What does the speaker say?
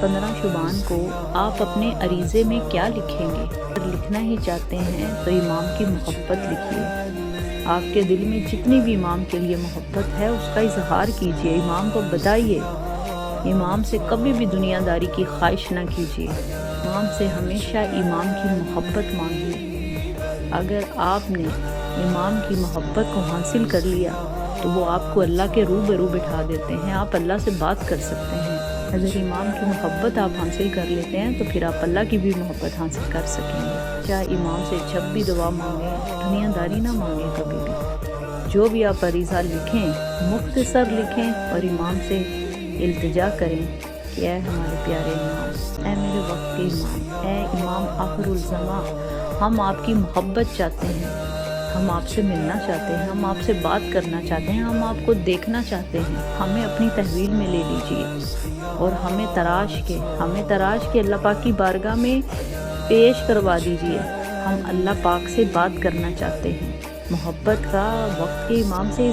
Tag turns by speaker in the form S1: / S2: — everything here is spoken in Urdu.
S1: 15 شعبان کو آپ اپنے عریضے میں کیا لکھیں گے؟ اگر لکھنا ہی چاہتے ہیں تو امام کی محبت لکھیے۔ آپ کے دل میں جتنی بھی امام کے لیے محبت ہے اس کا اظہار کیجیے، امام کو بتائیے۔ امام سے کبھی بھی دنیا داری کی خواہش نہ کیجیے، امام سے ہمیشہ امام کی محبت مانگیے۔ اگر آپ نے امام کی محبت کو حاصل کر لیا تو وہ آپ کو اللہ کے روبرو بٹھا دیتے ہیں، آپ اللہ سے بات کر سکتے ہیں۔ اگر امام کی محبت آپ حاصل کر لیتے ہیں تو پھر آپ اللہ کی بھی محبت حاصل کر سکیں گے۔ چاہے امام سے جب بھی دعا مانگیں، دنیا داری نہ مانگیں کبھی بھی۔ جو بھی آپ عریضہ لکھیں مختصر لکھیں اور امام سے التجا کریں کہ اے ہمارے پیارے امام، اے میرے وقت کے امام، اے امام آخر الزماں، ہم آپ کی محبت چاہتے ہیں، ہم آپ سے ملنا چاہتے ہیں، ہم آپ سے بات کرنا چاہتے ہیں، ہم آپ کو دیکھنا چاہتے ہیں، ہمیں اپنی تحویل میں لے لیجئے اور ہمیں تراش کے اللہ پاک کی بارگاہ میں پیش کروا دیجئے۔ ہم اللہ پاک سے بات کرنا چاہتے ہیں۔ محبت کا وقت کے امام سے